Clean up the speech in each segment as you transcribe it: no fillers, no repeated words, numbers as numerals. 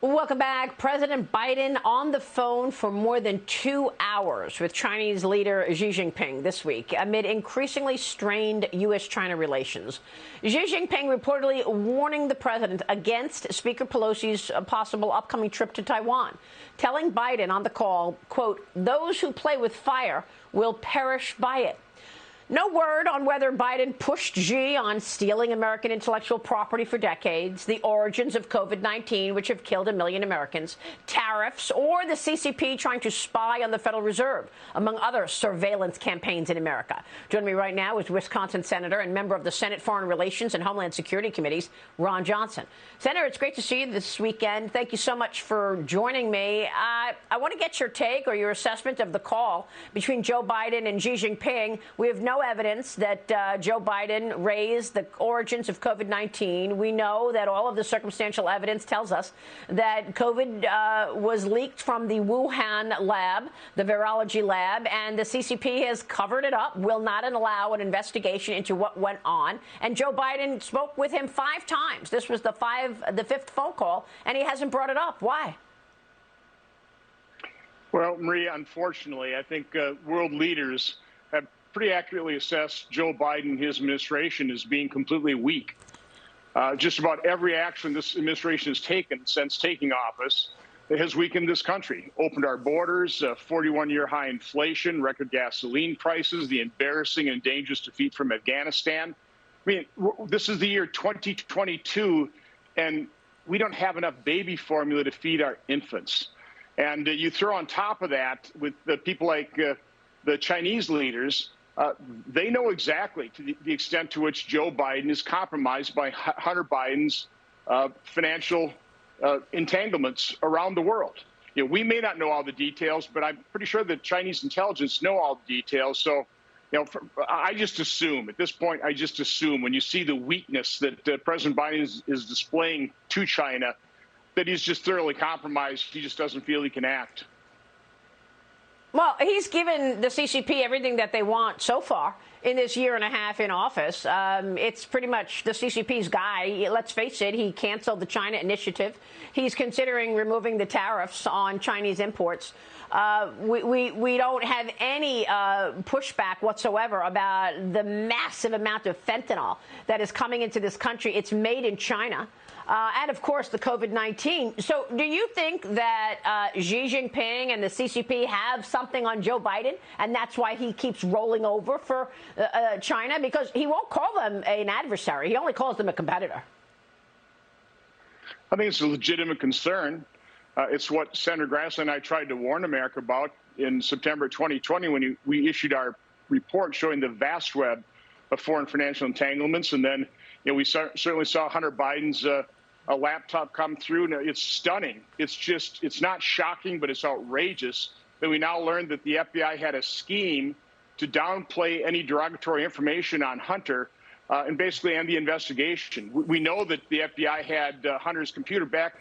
Welcome back. President Biden on the phone for more than 2 hours with Chinese leader Xi Jinping this week amid increasingly strained U.S.-China relations. Xi Jinping reportedly warning the president against Speaker Pelosi's possible upcoming trip to Taiwan, telling Biden on the call, quote, "Those who play with fire will perish by it." No word on whether Biden pushed Xi on stealing American intellectual property for decades, the origins of COVID-19, which have killed 1 million Americans, tariffs, or the CCP trying to spy on the Federal Reserve, among other surveillance campaigns in America. Joining me right now is Wisconsin Senator and member of the Senate Foreign Relations and Homeland Security Committees, Ron Johnson. Senator, it's great to see you this weekend. Thank you so much for joining me. I want to get your take or your assessment of the call between Joe Biden and Xi Jinping. We have no evidence that Joe Biden raised the origins of COVID-19. We know that all of the circumstantial evidence tells us that COVID was leaked from the Wuhan lab, the virology lab, and the CCP has covered it up, will not allow an investigation into what went on. And Joe Biden spoke with him 5 times. This was the 5th phone call, and he hasn't brought it up. Why? Well, Maria, unfortunately, I think world leaders have pretty accurately assessed Joe Biden and his administration as being completely weak. Just about every action this administration has taken since taking office has weakened this country, opened our borders, 41-year high inflation, record gasoline prices, the embarrassing and dangerous defeat from Afghanistan. I mean, this is the year 2022, and we don't have enough baby formula to feed our infants. And you throw on top of that with the people like the Chinese leaders, they know exactly to the extent to which Joe Biden is compromised by Hunter Biden's financial entanglements around the world. You know, we may not know all the details, but I'm pretty sure that Chinese intelligence know all the details. So, you know, I just assume at this point, I just assume when you see the weakness that President Biden is displaying to China, that he's just thoroughly compromised. He just doesn't feel he can act. Well, he's given the CCP everything that they want so far in this year and a half in office. It's pretty much the CCP's guy. Let's face it, he canceled the China initiative. He's considering removing the tariffs on Chinese imports. We don't have any pushback whatsoever about the massive amount of fentanyl that is coming into this country. It's made in China. And, of course, the COVID-19. So do you think that Xi Jinping and the CCP have something on Joe Biden, and that's why he keeps rolling over for China? Because he won't call them an adversary. He only calls them a competitor. I think it's a legitimate concern. It's what Senator Grassley and I tried to warn America about in September 2020 when we issued our report showing the vast web of foreign financial entanglements. And then, you know, we certainly saw Hunter Biden's a laptop come through. Now, it's stunning. It's not shocking, but it's outrageous that we now learned that the FBI had a scheme to downplay any derogatory information on Hunter and basically end the investigation. We know that the FBI had Hunter's computer back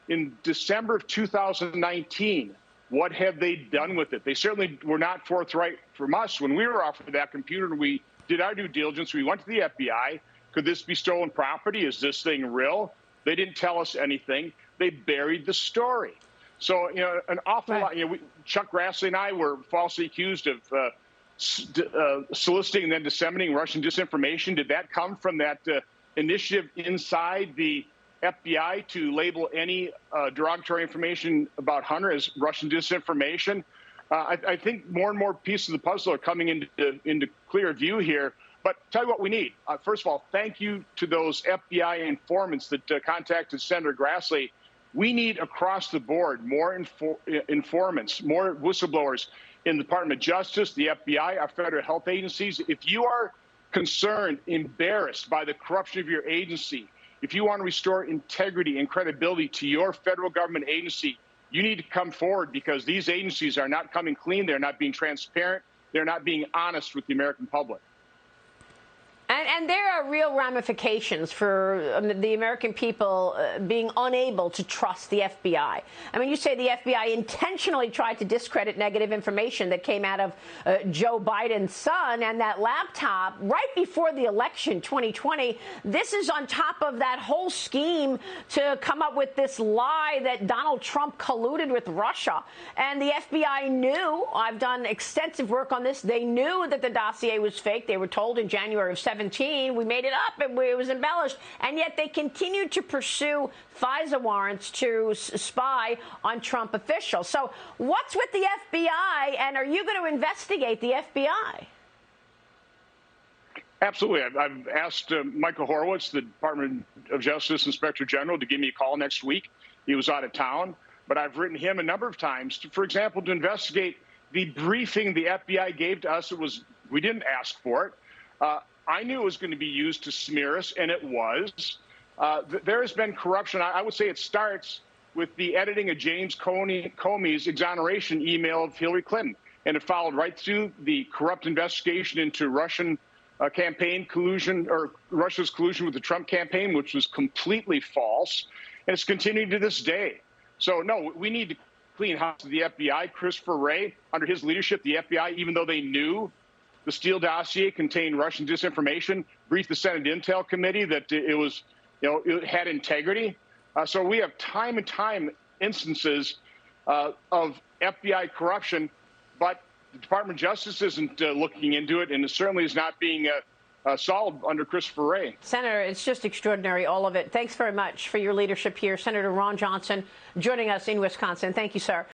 in December of 2019. What have they done with it? They certainly were not forthright from us when we were offered that computer and we did our due diligence. We went to the FBI. Could this be stolen property? Is this thing real? They didn't tell us anything. They buried the story. So, you know, an awful lot. You know, Chuck Grassley and I were falsely accused of soliciting and then disseminating Russian disinformation. Did that come from that initiative inside the FBI to label any derogatory information about Hunter as Russian disinformation? I think more and more pieces of the puzzle are coming into clear view here. But tell you what we need. First of all, thank you to those FBI informants that contacted Senator Grassley. We need across the board more informants, more whistleblowers in the Department of Justice, the FBI, our federal health agencies. If you are concerned, embarrassed by the corruption of your agency, if you want to restore integrity and credibility to your federal government agency, you need to come forward because these agencies are not coming clean. They're not being transparent. They're not being honest with the American public. And there are real ramifications for the American people being unable to trust the FBI. I mean, you say the FBI intentionally tried to discredit negative information that came out of Joe Biden's son and that laptop right before the election 2020. This is on top of that whole scheme to come up with this lie that Donald Trump colluded with Russia. And the FBI knew, I've done extensive work on this, they knew that the dossier was fake. They were told in January of 17, we made it up, it was embellished. And yet they continued to pursue FISA warrants to spy on Trump officials. So what's with the FBI, and are you going to investigate the FBI? Absolutely. I've asked Michael Horowitz, the Department of Justice Inspector General, to give me a call next week. He was out of town, but I've written him a number of times, for example, to investigate the briefing the FBI gave to us. We didn't ask for it. I knew it was going to be used to smear us, and it was. There has been corruption. I would say it starts with the editing of James Comey's exoneration email of Hillary Clinton, and it followed right through the corrupt investigation into Russian campaign collusion, or Russia's collusion with the Trump campaign, which was completely false, and it's continuing to this day. So, no, we need to clean house to the FBI. Christopher Wray, under his leadership, the FBI, even though they knew the Steele dossier contained Russian disinformation, briefed the Senate Intel Committee that it had integrity. So we have time and time instances of FBI corruption, but the Department of Justice isn't looking into it, and it certainly is not being solved under Christopher Wray. Senator, it's just extraordinary, all of it. Thanks very much for your leadership here. Senator Ron Johnson joining us in Wisconsin. Thank you, sir.